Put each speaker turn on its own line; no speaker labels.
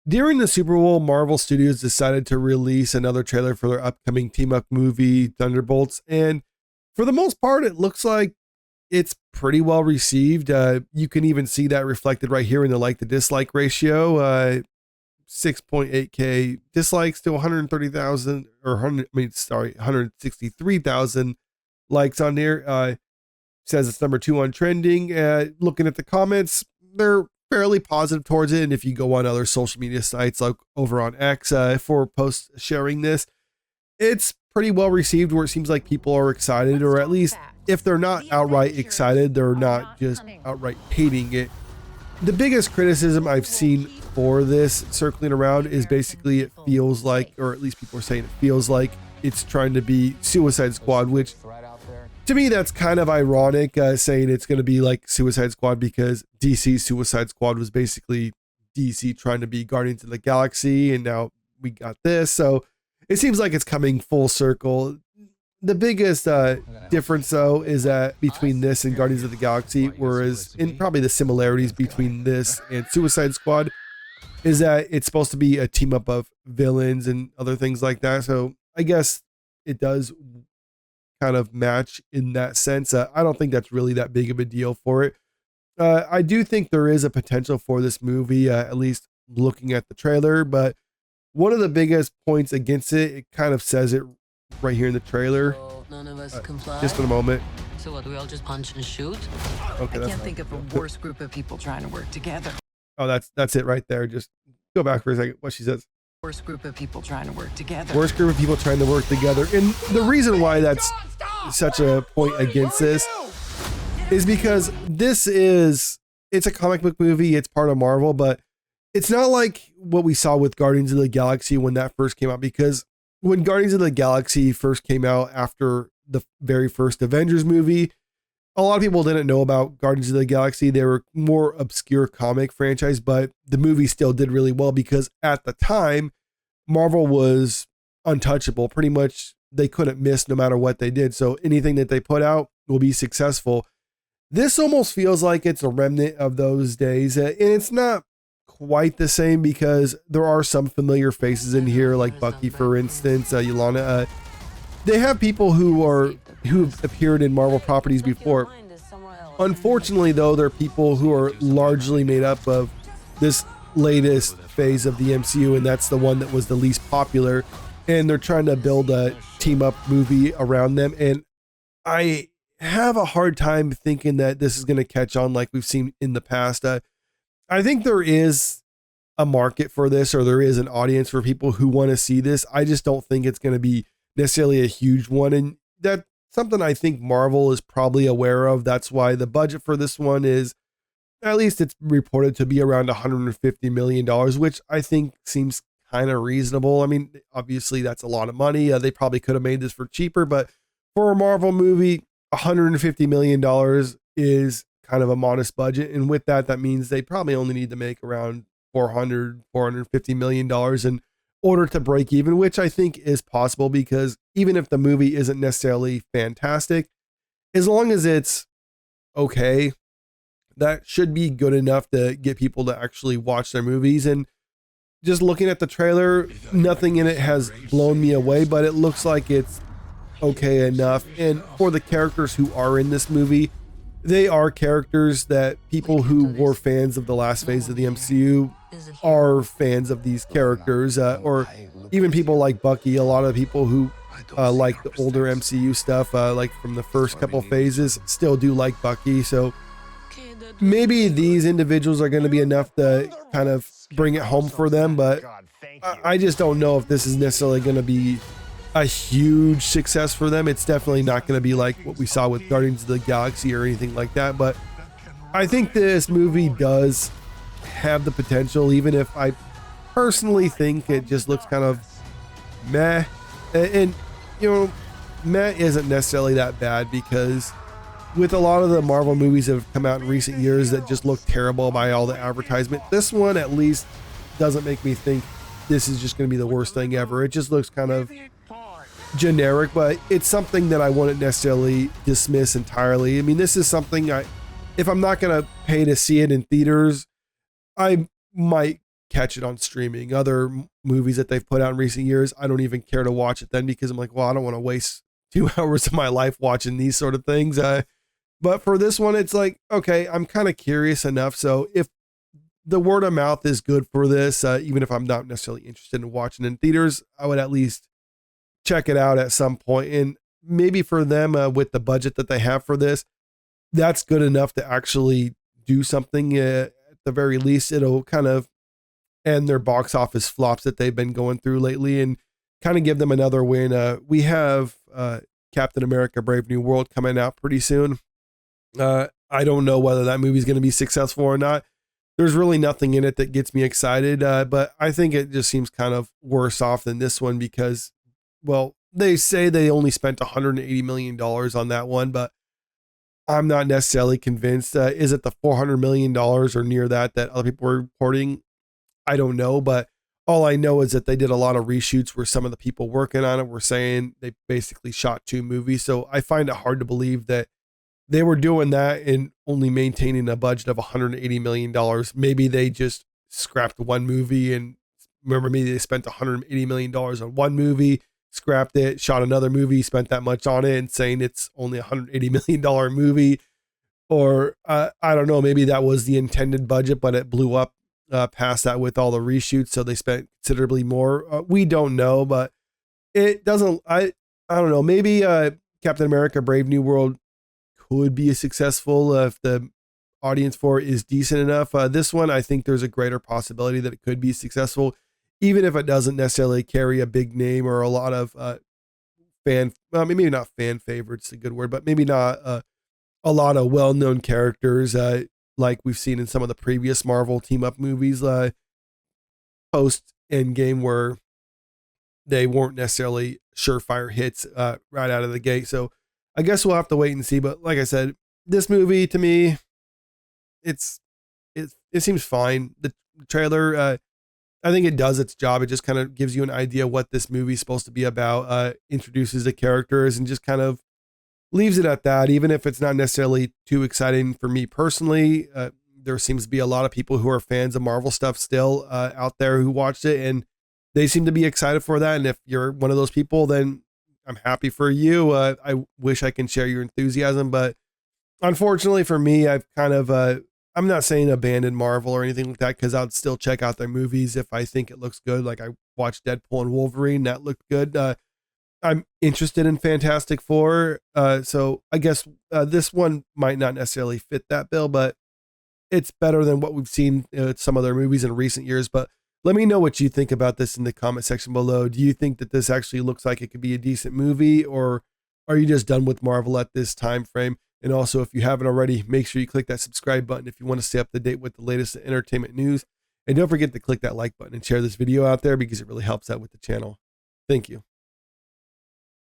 During the Super Bowl, Marvel Studios decided to release another trailer for their upcoming team-up movie, Thunderbolts, and for the most part, it looks like it's pretty well received. You can even see that reflected right here in the like to dislike ratio. 6.8K dislikes to 130,000 or 163,000 likes on there. Says it's number 2 on trending. Looking at the comments, they're fairly positive towards it. And if you go on other social media sites like over on X for posts sharing this, it's pretty well received where it seems like people are excited, or at least if they're not outright excited, they're not just outright hating it. The biggest criticism I've seen for this circling around is basically it feels like, or at least people are saying it feels like it's trying to be Suicide Squad, which to me, that's kind of ironic, saying it's going to be like Suicide Squad, because DC's Suicide Squad was basically DC trying to be Guardians of the Galaxy, and now we got this. So it seems like it's coming full circle. The biggest difference, though, is that between this and Guardians of the Galaxy, whereas in probably the similarities between this and Suicide Squad, is that it's supposed to be a team up of villains and other things like that. So I guess it does kind of match in that sense. I don't think that's really that big of a deal for it. I do think there is a potential for this movie, at least looking at the trailer, but one of the biggest points against it, it kind of says it right here in the trailer.
So none of us comply.
Just in a moment.
So what, do we all just punch and shoot?
Okay,
I can't think of a worse group of people trying to work together.
Oh, that's it right there. Just go back for a second. What she says.
Worst group of people trying to work together.
Worst group of people trying to work together. And the reason why that's such a point against this is because it's a comic book movie. It's part of Marvel, but it's not like what we saw with Guardians of the Galaxy when that first came out, because when Guardians of the Galaxy first came out after the very first Avengers movie, a lot of people didn't know about Guardians of the Galaxy. They were more obscure comic franchise, but the movie still did really well because at the time, Marvel was untouchable. Pretty much they couldn't miss no matter what they did. So anything that they put out will be successful. This almost feels like it's a remnant of those days. And it's not quite the same because there are some familiar faces in here, like Bucky, for instance, Yolanda. They have people who've appeared in Marvel properties before. Unfortunately, though, they're people who are largely made up of this latest phase of the MCU, and that's the one that was the least popular. And they're trying to build a team up movie around them. And I have a hard time thinking that this is going to catch on like we've seen in the past. I think there is a market for this, or there is an audience for people who want to see this. I just don't think it's going to be necessarily a huge one. And that's something I think Marvel is probably aware of. That's why the budget for this one is, at least it's reported to be around $150 million, which I think seems kind of reasonable. I mean, obviously that's a lot of money. They probably could have made this for cheaper, but for a Marvel movie, $150 million is kind of a modest budget. And with that, that means they probably only need to make around $450 million in order to break even, which I think is possible, because even if the movie isn't necessarily fantastic, as long as it's okay, that should be good enough to get people to actually watch their movies. And just looking at the trailer, nothing in it has blown me away, but it looks like it's okay enough. And for the characters who are in this movie, they are characters that people who were fans of the last phase of the MCU are fans of these characters, or even people like Bucky. A lot of people who like the older MCU stuff, like from the first couple phases, still do like Bucky. So maybe these individuals are going to be enough to kind of bring it home for them, but I just don't know if this is necessarily going to be a huge success for them. It's definitely not going to be like what we saw with Guardians of the Galaxy or anything like that, but I think this movie does have the potential, even if I personally think it just looks kind of meh. And you know, meh isn't necessarily that bad, because with a lot of the Marvel movies that have come out in recent years that just look terrible by all the advertisement, this one at least doesn't make me think this is just going to be the worst thing ever. It just looks kind of generic, but it's something that I wouldn't necessarily dismiss entirely. I mean, this is something if I'm not going to pay to see it in theaters, I might catch it on streaming. Other movies that they've put out in recent years, I don't even care to watch it then because I'm like, well, I don't want to waste 2 hours of my life watching these sort of things. But for this one, it's like, okay, I'm kind of curious enough. So if the word of mouth is good for this, even if I'm not necessarily interested in watching in theaters, I would at least check it out at some point. And maybe for them, with the budget that they have for this, that's good enough to actually do something. At the very least, it'll kind of end their box office flops that they've been going through lately and kind of give them another win. We have Captain America Brave New World coming out pretty soon. I don't know whether that movie is going to be successful or not. There's really nothing in it that gets me excited, but I think it just seems kind of worse off than this one because, well, they say they only spent $180 million on that one, but I'm not necessarily convinced. Is it the $400 million or near that other people were reporting? I don't know, but all I know is that they did a lot of reshoots where some of the people working on it were saying they basically shot 2 movies. So I find it hard to believe that they were doing that and only maintaining a budget of $180 million. Maybe they just scrapped one movie and remember maybe they spent $180 million on one movie, scrapped it, shot another movie, spent that much on it and saying it's only $180 million movie. Or I don't know, maybe that was the intended budget, but it blew up past that with all the reshoots. So they spent considerably more. We don't know, but it doesn't, I don't know. Maybe Captain America Brave New World could be successful if the audience for it is decent enough. This one, I think there's a greater possibility that it could be successful, even if it doesn't necessarily carry a big name or a lot of maybe not fan favorites, a good word, but maybe not a lot of well-known characters like we've seen in some of the previous Marvel team-up movies post Endgame where they weren't necessarily surefire hits right out of the gate. So I guess we'll have to wait and see. But like I said, this movie to me, it seems fine. The trailer, I think it does its job. It just kind of gives you an idea what this movie is supposed to be about, introduces the characters and just kind of leaves it at that. Even if it's not necessarily too exciting for me personally, there seems to be a lot of people who are fans of Marvel stuff still out there who watched it and they seem to be excited for that. And if you're one of those people, then I'm happy for you. I wish I can share your enthusiasm, but unfortunately for me, I've kind of, I'm not saying abandon Marvel or anything like that, because I'd still check out their movies if I think it looks good. Like I watched Deadpool and Wolverine, that looked good. I'm interested in Fantastic Four. So I guess this one might not necessarily fit that bill, but it's better than what we've seen some of their movies in recent years. But let me know what you think about this in the comment section below. Do you think that this actually looks like it could be a decent movie, or are you just done with Marvel at this time frame? And also, if you haven't already, make sure you click that subscribe button if you want to stay up to date with the latest entertainment news. And don't forget to click that like button and share this video out there because it really helps out with the channel. Thank you.